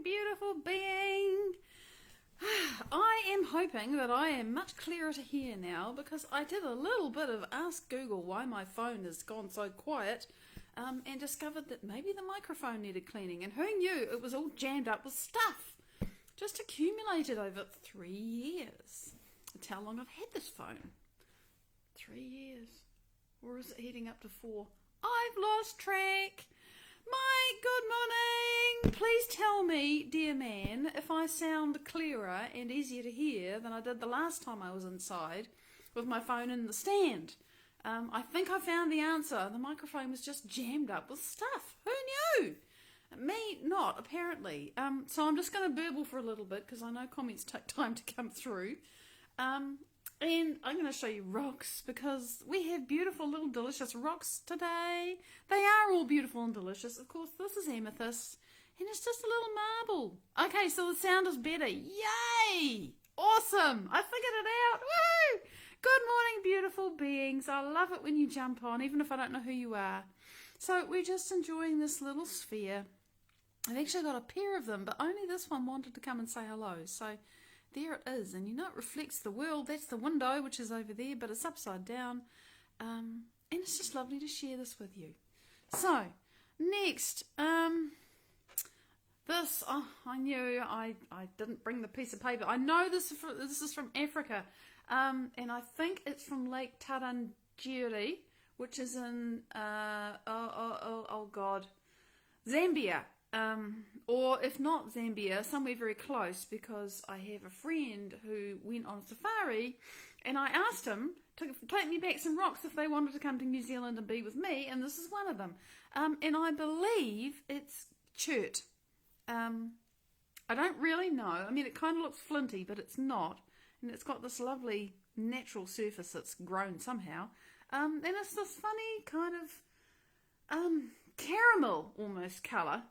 beautiful being. I am hoping that I am much clearer to hear now because I did a little bit of Ask Google why my phone has gone so quiet and discovered that maybe the microphone needed cleaning, and who knew it was all jammed up with stuff just accumulated over 3 years. That's how long I've had this phone. 3 years. Or is it heading up to 4? I've lost track. My good morning. Please tell me, dear man, if I sound clearer and easier to hear than I did the last time I was inside with my phone in the stand. I think I found the answer. The microphone was just jammed up with stuff. Who knew? Me not, apparently. So I'm just going to burble for a little bit because I know comments take time to come through. And I'm going to show you rocks because we have beautiful little delicious rocks today. They are all beautiful and delicious. Of course, this is amethyst and it's just a little marble. Okay, so the sound is better. Yay! Awesome! I figured it out. Woo! Good morning, beautiful beings. I love it when you jump on, even if I don't know who you are. So we're just enjoying this little sphere. I've actually got a pair of them, but only this one wanted to come and say hello. So there it is, and you know it reflects the world. That's the window, which is over there, but it's upside down. And it's just lovely to share this with you. So, next, this, I knew I didn't bring the piece of paper. I know this is from Africa, and I think it's from Lake Tarangire, which is in, Zambia. Or if not Zambia, somewhere very close, because I have a friend who went on safari and I asked him to take me back some rocks if they wanted to come to New Zealand and be with me, and this is one of them. And I believe it's chert. I don't really know. I mean, it kind of looks flinty, but it's not. And it's got this lovely natural surface that's grown somehow. And it's this funny kind of caramel almost colour.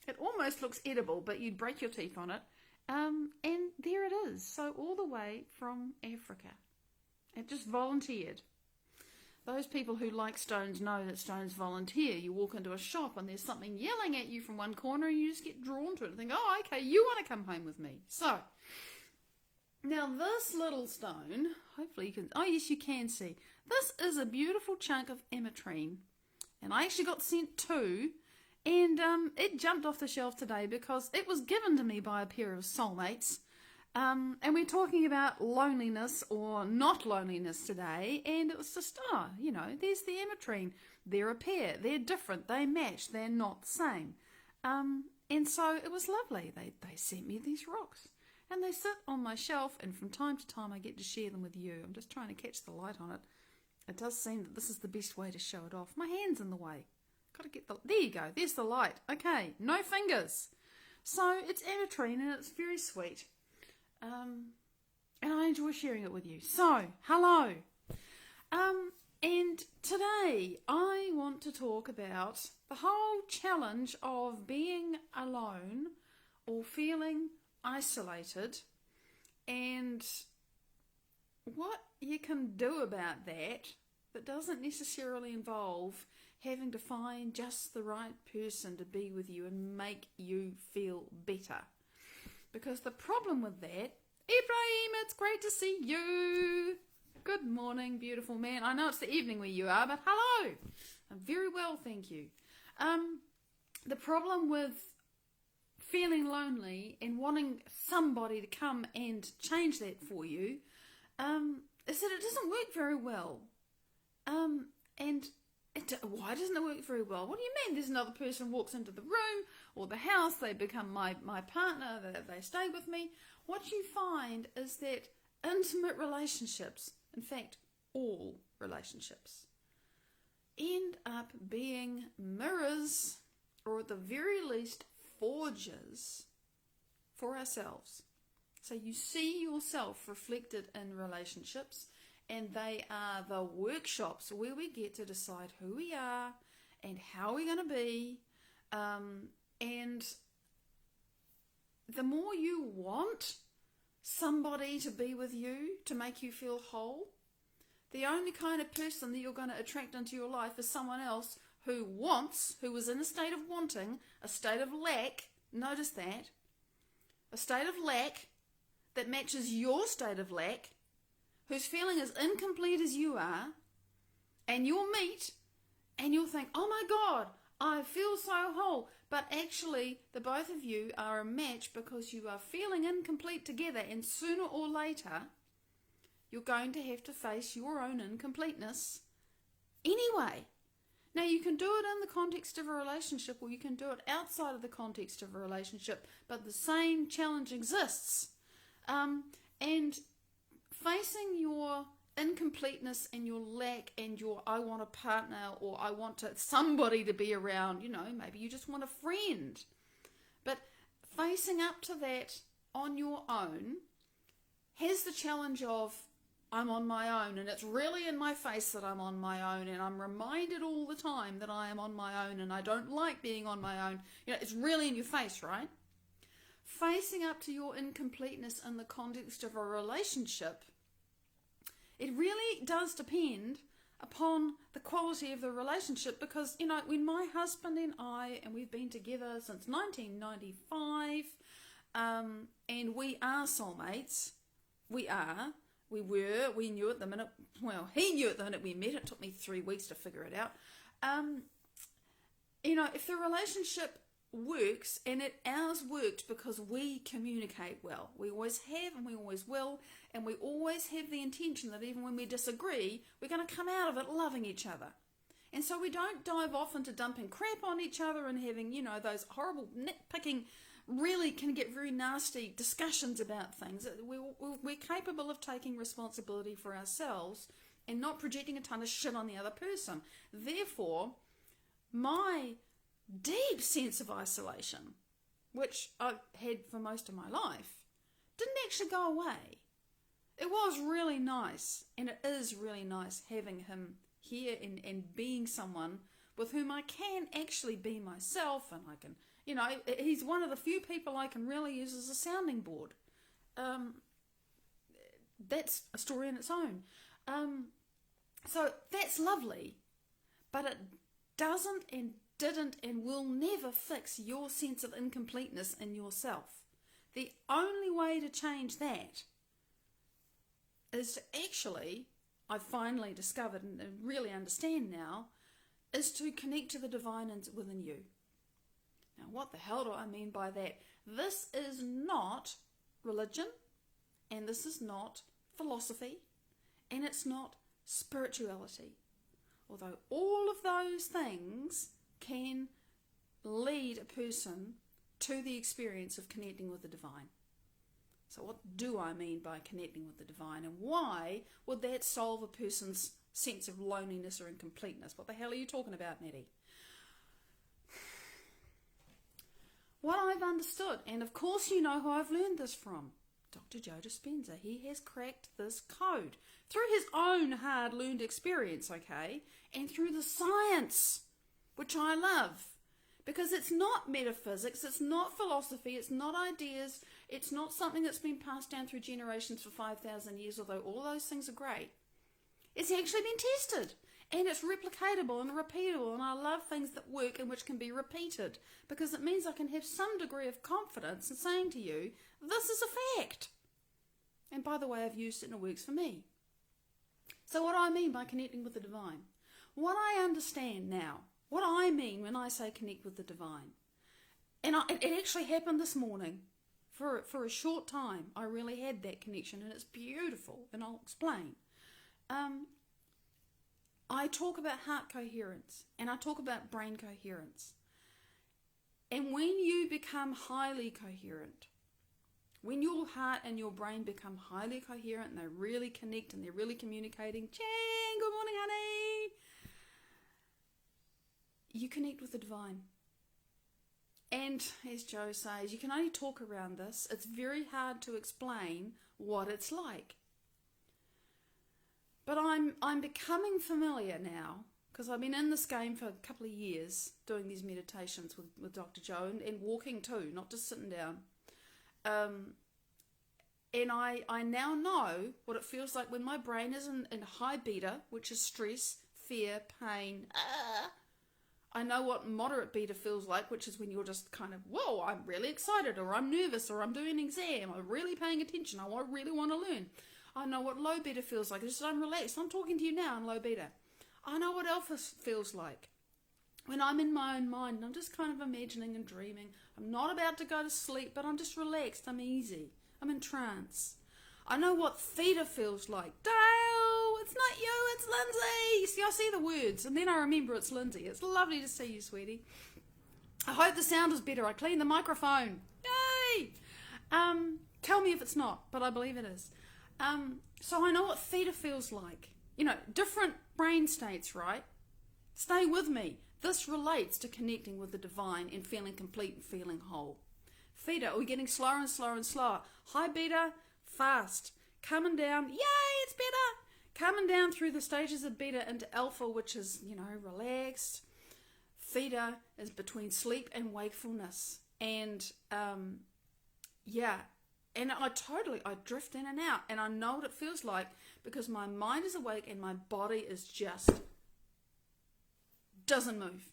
It almost looks edible, but you'd break your teeth on it. And there it is. So all the way from Africa. It just volunteered. Those people who like stones know that stones volunteer. You walk into a shop and there's something yelling at you from one corner and you just get drawn to it and think, oh, okay, you want to come home with me. So, now this little stone, hopefully you can, oh yes, you can see. This is a beautiful chunk of ametrine. And I actually got sent two. And it jumped off the shelf today because it was given to me by a pair of soulmates. And we're talking about loneliness or not loneliness today. And it was just, there's the ametrine. They're a pair. They're different. They match. They're not the same. And so it was lovely. They sent me these rocks. And they sit on my shelf. And from time to time I get to share them with you. I'm just trying to catch the light on it. It does seem that this is the best way to show it off. My hand's in the way. Got to get there you go, there's the light. Okay, no fingers. So it's ametrine and it's very sweet. And I enjoy sharing it with you. So, hello. And today I want to talk about the whole challenge of being alone or feeling isolated and what you can do about that doesn't necessarily involve having to find just the right person to be with you and make you feel better. Because the problem with that, Ibrahim, it's great to see you. Good morning, beautiful man. I know it's the evening where you are, but hello. I'm very well, thank you. The problem with feeling lonely and wanting somebody to come and change that for you is that it doesn't work very well. Why doesn't it work very well? What do you mean? There's another person walks into the room or the house, they become my partner, they stay with me. What you find is that intimate relationships, in fact, all relationships, end up being mirrors, or at the very least, forges for ourselves. So you see yourself reflected in relationships, and they are the workshops where we get to decide who we are and how we're going to be. And the more you want somebody to be with you, to make you feel whole, the only kind of person that you're going to attract into your life is someone else who is in a state of wanting, a state of lack, notice that, a state of lack that matches your state of lack, who's feeling as incomplete as you are, and you'll meet and you'll think, oh my God, I feel so whole. But actually, the both of you are a match because you are feeling incomplete together, and sooner or later, you're going to have to face your own incompleteness anyway. Now, you can do it in the context of a relationship, or you can do it outside of the context of a relationship, but the same challenge exists. And facing your incompleteness and your lack and your I want a partner, or I want somebody to be around, maybe you just want a friend. But facing up to that on your own has the challenge of, I'm on my own, and it's really in my face that I'm on my own, and I'm reminded all the time that I am on my own, and I don't like being on my own. It's really in your face, right? Facing up to your incompleteness in the context of a relationship, it really does depend upon the quality of the relationship, because, when my husband and I, and we've been together since 1995, and we are soulmates, we knew at the minute, he knew at the minute we met. It took me 3 weeks to figure it out. If the relationship works, and ours worked because we communicate well. We always have, and we always will, and we always have the intention that even when we disagree, we're going to come out of it loving each other. And so we don't dive off into dumping crap on each other and having, those horrible nitpicking, really can get very nasty discussions about things. We're capable of taking responsibility for ourselves and not projecting a ton of shit on the other person. Therefore, my deep sense of isolation, which I've had for most of my life, didn't actually go away. It was really nice, and it is really nice having him here and being someone with whom I can actually be myself, and I can, he's one of the few people I can really use as a sounding board. That's a story in its own. So that's lovely, but it doesn't and didn't and will never fix your sense of incompleteness in yourself. The only way to change that is to actually, I've finally discovered and really understand now, is to connect to the divine within you. Now, what the hell do I mean by that? This is not religion, and this is not philosophy, and it's not spirituality. Although all of those things can lead a person to the experience of connecting with the divine. So what do I mean by connecting with the divine, and why would that solve a person's sense of loneliness or incompleteness? What the hell are you talking about, Nettie? What I've understood, and of course you know who I've learned this from, Dr. Joe Dispenza. He has cracked this code through his own hard-learned experience, okay, and through the science, which I love, because it's not metaphysics, it's not philosophy, it's not ideas, it's not something that's been passed down through generations for 5,000 years, although all those things are great. It's actually been tested, and it's replicatable and repeatable, and I love things that work and which can be repeated, because it means I can have some degree of confidence in saying to you, this is a fact. And by the way, I've used it and it works for me. So what do I mean by connecting with the divine? What I understand now, what I mean when I say connect with the divine, and it actually happened this morning. For a short time, I really had that connection, and it's beautiful, and I'll explain. I talk about heart coherence, and I talk about brain coherence. And when you become highly coherent, when your heart and your brain become highly coherent, and they really connect, and they're really communicating, Jen, good morning, honey, you connect with the divine. And as Joe says, you can only talk around this. It's very hard to explain what it's like. But I'm becoming familiar now, because I've been in this game for a couple of years, doing these meditations with Dr. Joe, and walking too, not just sitting down. And I now know what it feels like when my brain is in high beta, which is stress, fear, pain. I know what moderate beta feels like, which is when you're just kind of, whoa, I'm really excited, or I'm nervous, or I'm doing an exam, I'm really paying attention, really want to learn. I know what low beta feels like. It's just I'm relaxed. I'm talking to you now in low beta. I know what alpha feels like. When I'm in my own mind, and I'm just kind of imagining and dreaming. I'm not about to go to sleep, but I'm just relaxed. I'm easy. I'm in trance. I know what theta feels like. Dale, it's not you, it's Lindsay. See, I see the words, and then I remember it's Lindsay. It's lovely to see you, sweetie. I hope the sound is better. I cleaned the microphone. Yay! Tell me if it's not, but I believe it is. So I know what theta feels like. You know, different brain states, right? Stay with me. This relates to connecting with the divine and feeling complete and feeling whole. Theta, we're getting slower and slower and slower. High beta, fast. Coming down, yay, it's better. Coming down through the stages of beta into alpha, which is, relaxed. Theta is between sleep and wakefulness. And, and I drift in and out. And I know what it feels like because my mind is awake and my body is just doesn't move.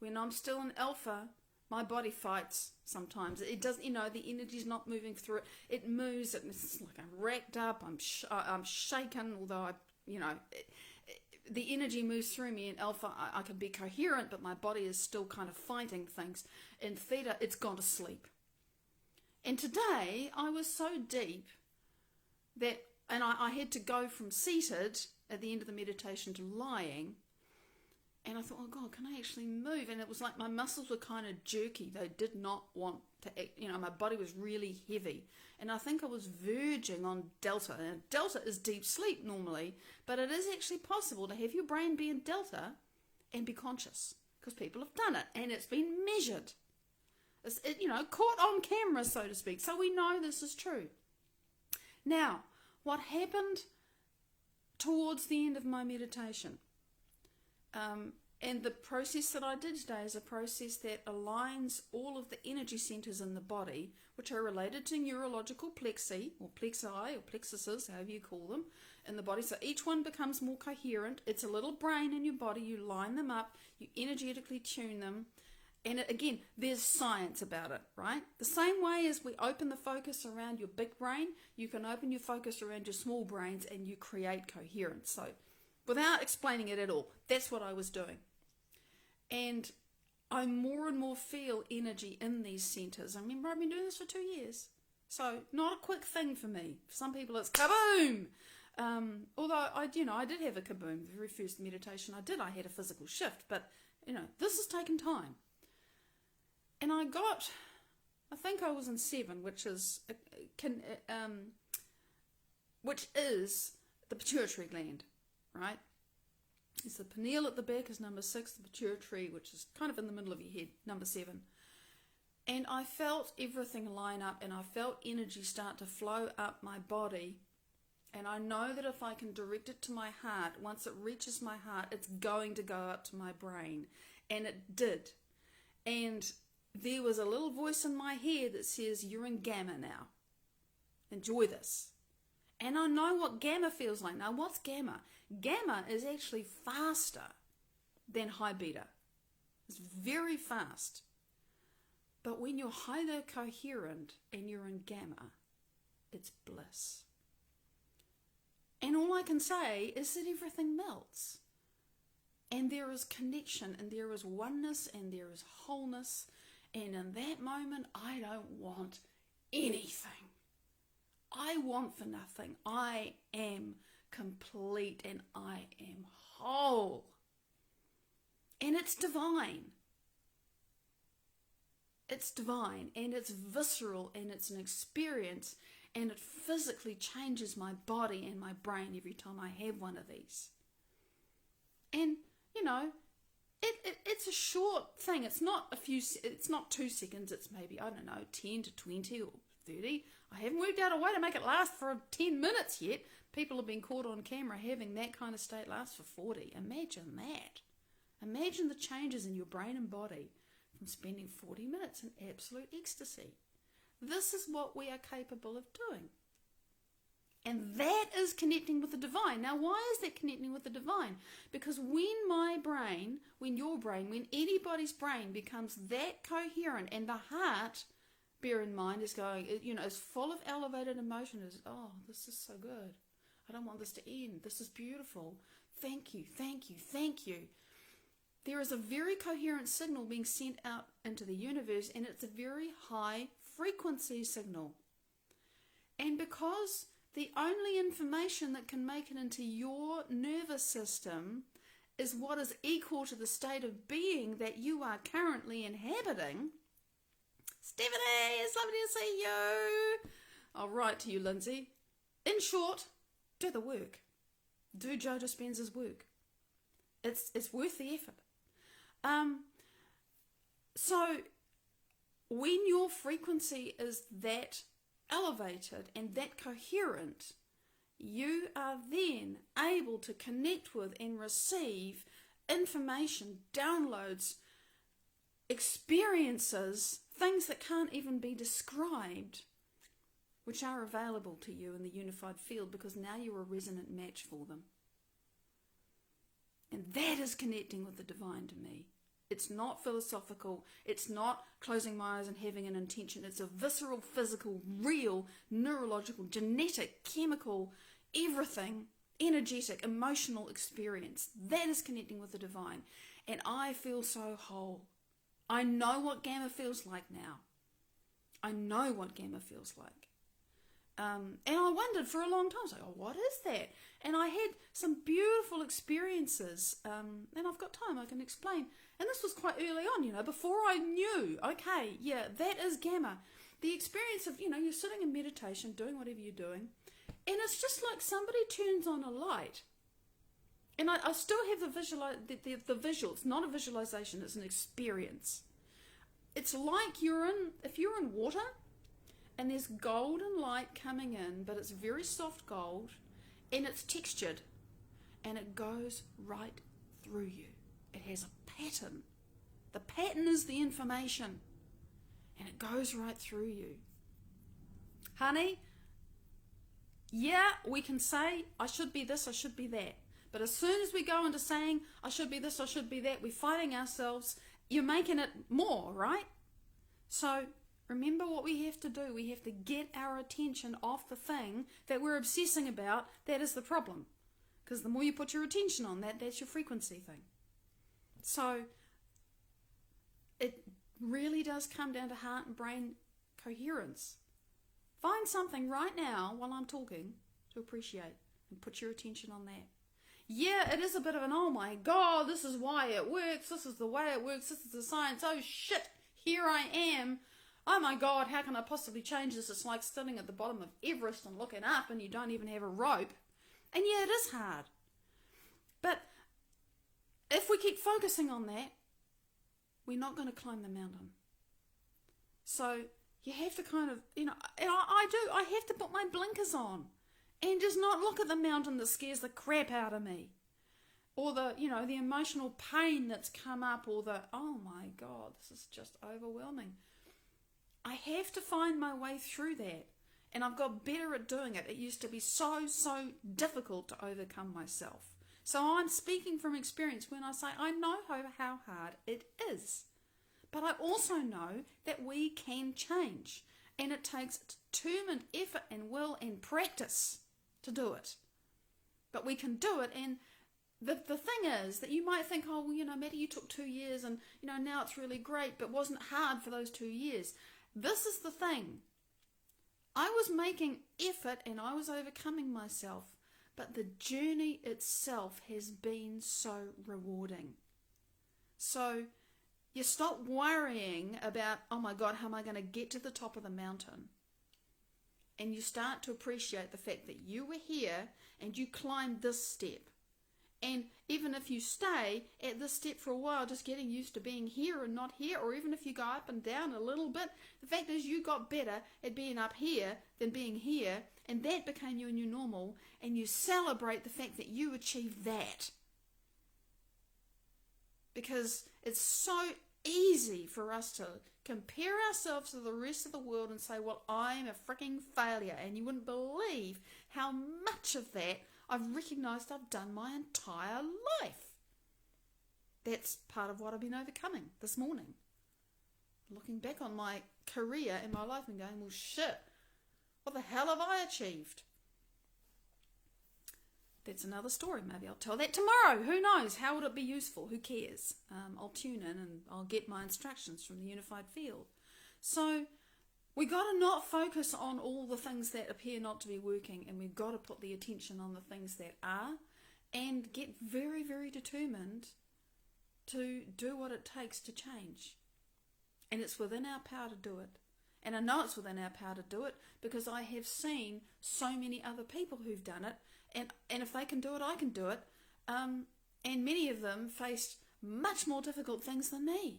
When I'm still in alpha, my body fights sometimes. It does, the energy's not moving through it. It moves, and it's like I'm racked up, I'm shaken, although the energy moves through me. In alpha, I can be coherent, but my body is still kind of fighting things. In theta, it's gone to sleep. And today, I was so deep that, and I had to go from seated at the end of the meditation to lying. And I thought, oh God, can I actually move? And it was like my muscles were kind of jerky. They did not want to act, my body was really heavy. And I think I was verging on delta. And delta is deep sleep normally, but it is actually possible to have your brain be in delta and be conscious because people have done it and it's been measured. It's, caught on camera, so to speak. So we know this is true. Now, what happened towards the end of my meditation? And the process that I did today is a process that aligns all of the energy centers in the body, which are related to neurological plexi, or plexi, or plexuses, however you call them, in the body. So each one becomes more coherent. It's a little brain in your body. You line them up, you energetically tune them. And again, there's science about it, right? The same way as we open the focus around your big brain, you can open your focus around your small brains and you create coherence. So without explaining it at all, that's what I was doing. And I more and more feel energy in these centers. I remember I've been doing this for 2 years. So not a quick thing for me. For some people it's kaboom. Although I did have a kaboom. The very first meditation I had a physical shift. But, this has taken time. And I think I was in 7, which is the pituitary gland, right? It's the pineal at the back is number 6, the pituitary, which is kind of in the middle of your head, number 7. And I felt everything line up and I felt energy start to flow up my body. And I know that if I can direct it to my heart, once it reaches my heart, it's going to go up to my brain. And it did. And there was a little voice in my head that says, you're in gamma now. Enjoy this. And I know what gamma feels like. Now, what's gamma? Gamma is actually faster than high beta. It's very fast. But when you're highly coherent and you're in gamma, it's bliss. And all I can say is that everything melts. And there is connection, and there is oneness, and there is wholeness. And in that moment, I don't want anything. I want for nothing. I am complete and I am whole. And it's divine. It's divine and it's visceral and it's an experience and it physically changes my body and my brain every time I have one of these. And, it's a short thing. It's not 2 seconds. It's maybe, 10 to 20 or 30. I haven't worked out a way to make it last for 10 minutes yet. People have been caught on camera having that kind of state last for 40. Imagine that. Imagine the changes in your brain and body from spending 40 minutes in absolute ecstasy. This is what we are capable of doing. And that is connecting with the divine. Now, why is that connecting with the divine? Because when your brain, when anybody's brain becomes that coherent, and the heart, bear in mind, is going, is full of elevated emotion, oh, this is so good. I don't want this to end. This is beautiful. Thank you, thank you, thank you. There is a very coherent signal being sent out into the universe, and it's a very high frequency signal. And because the only information that can make it into your nervous system is what is equal to the state of being that you are currently inhabiting. Stephanie, it's lovely to see you. I'll write to you, Lindsay. In short, do the work. Do Joe Dispenza's work. It's worth the effort. So when your frequency is that elevated and that coherent, you are then able to connect with and receive information, downloads, experiences, things that can't even be described, which are available to you in the unified field, because now you're a resonant match for them. And that is connecting with the divine to me. It's not philosophical. It's not closing my eyes and having an intention. It's a visceral, physical, real, neurological, genetic, chemical, everything, energetic, emotional experience. That is connecting with the divine. And I feel so whole. I know what Gamma feels like now. I know what Gamma feels like. And I wondered for a long time, I was like, oh, what is that? And I had some beautiful experiences, and I've got time, I can explain. And this was quite early on, before I knew, okay, yeah, that is Gamma. The experience of, you're sitting in meditation, doing whatever you're doing, and it's just like somebody turns on a light. And I still have the visual. It's not a visualization, it's an experience. It's like if you're in water, and there's golden light coming in, but it's very soft gold, and it's textured, and it goes right through you. It has a pattern. The pattern is the information, and it goes right through you. Honey, yeah, we can say, I should be this, I should be that. But as soon as we go into saying, I should be this, I should be that, we're fighting ourselves. You're making it more, right? So remember what we have to do. We have to get our attention off the thing that we're obsessing about. That is the problem. Because the more you put your attention on that, that's your frequency thing. So it really does come down to heart and brain coherence. Find something right now while I'm talking to appreciate and put your attention on that. Yeah, it is a bit of an, oh my God, this is why it works. This is the way it works. This is the science. Oh shit, here I am. Oh my God, how can I possibly change this? It's like standing at the bottom of Everest and looking up and you don't even have a rope. And yeah, it is hard. But if we keep focusing on that, we're not going to climb the mountain. So you have to kind of, and I have to put my blinkers on and just not look at the mountain that scares the crap out of me. Or the emotional pain that's come up, or oh my God, this is just overwhelming. I have to find my way through that, and I've got better at doing it. It used to be so difficult to overcome myself. So I'm speaking from experience when I say I know how hard it is. But I also know that we can change, and it takes determined effort and will and practice to do it. But we can do it, and the thing is that you might think, oh, well, Maddie, you took 2 years, and now it's really great, but wasn't hard for those 2 years. This is the thing. I was making effort and I was overcoming myself, but the journey itself has been so rewarding. So you stop worrying about, oh my God, how am I going to get to the top of the mountain? And you start to appreciate the fact that you were here and you climbed this step. And even if you stay at this step for a while, just getting used to being here and not here, or even if you go up and down a little bit, the fact is you got better at being up here than being here, and that became your new normal, and you celebrate the fact that you achieved that. Because it's so easy for us to compare ourselves to the rest of the world and say, well, I'm a freaking failure. And you wouldn't believe how much of that I've recognised I've done my entire life. That's part of what I've been overcoming this morning. Looking back on my career and my life and going, well, shit, what the hell have I achieved? That's another story. Maybe I'll tell that tomorrow. Who knows? How would it be useful? Who cares? I'll tune in and I'll get my instructions from the unified field. So we got to not focus on all the things that appear not to be working, and we've got to put the attention on the things that are, and get very, very determined to do what it takes to change. And it's within our power to do it. And I know it's within our power to do it because I have seen so many other people who've done it. And if they can do it, I can do it. And many of them faced much more difficult things than me.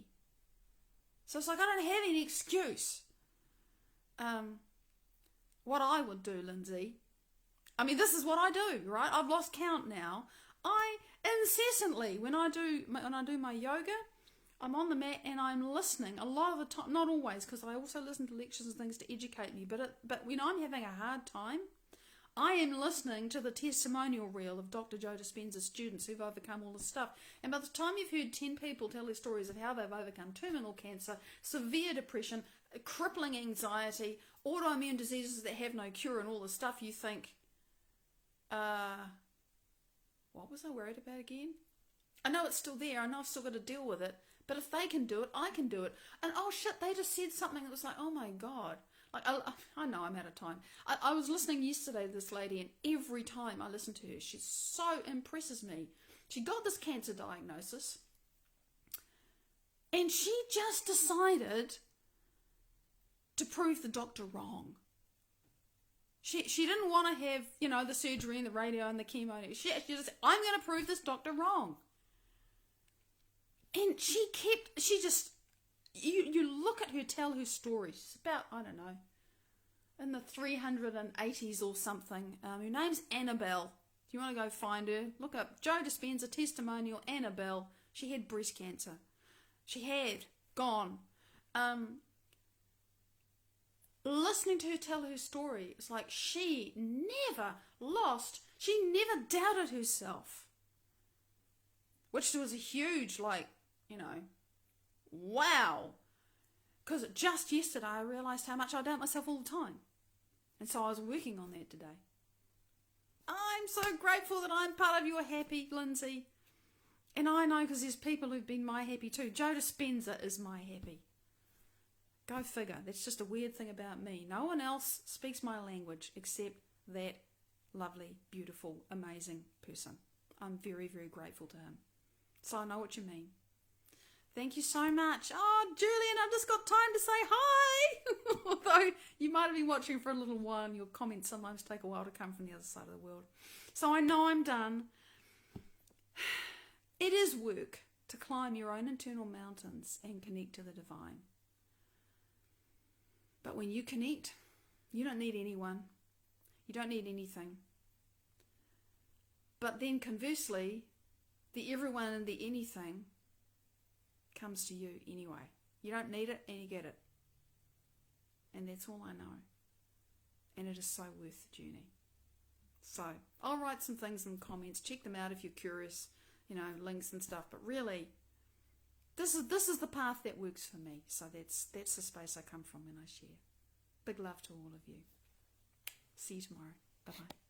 So it's like I don't have any excuse. What I would do, Lindsay, I mean, this is what I do, right? I've lost count now. I incessantly, when I do my yoga, I'm on the mat and I'm listening a lot of the time, not always, because I also listen to lectures and things to educate me, but when I'm having a hard time, I am listening to the testimonial reel of Dr. Joe Dispenza's students who've overcome all this stuff. And by the time you've heard 10 people tell their stories of how they've overcome terminal cancer, severe depression, crippling anxiety, autoimmune diseases that have no cure and all this stuff, you think, what was I worried about again? I know it's still there. I know I've still got to deal with it. But if they can do it, I can do it. And oh shit, they just said something that was like, oh my God. Like, I know I'm out of time. I was listening yesterday to this lady, and every time I listen to her, she so impresses me. She got this cancer diagnosis, and she just decided to prove the doctor wrong. She didn't want to have, the surgery and the radio and the chemo. She just said, I'm going to prove this doctor wrong. And you look at her tell her story. She's about, I don't know, in the 380s or something. Her name's Annabelle. If you want to go find her, look up Joe Dispenza testimonial, Annabelle. She had breast cancer. She had gone. Listening to her tell her story, it's like she never doubted herself. Which was a huge, wow. Because just yesterday I realised how much I doubt myself all the time. And so I was working on that today. I'm so grateful that I'm part of your happy, Lindsay. And I know because there's people who've been my happy too. Joe Dispenza is my happy. Go figure. That's just a weird thing about me. No one else speaks my language except that lovely, beautiful, amazing person. I'm very, very grateful to him. So I know what you mean. Thank you so much. Oh, Julian, I've just got time to say hi. Although you might have been watching for a little while and your comments sometimes take a while to come from the other side of the world. So I know I'm done. It is work to climb your own internal mountains and connect to the divine. But when you connect, you don't need anyone. You don't need anything. But then conversely, the everyone and the anything comes to you anyway. You don't need it and you get it. And that's all I know. And it is so worth the journey. So I'll write some things in the comments. Check them out if you're curious, links and stuff. But really, this is the path that works for me. So that's the space I come from when I share. Big love to all of you. See you tomorrow. Bye-bye.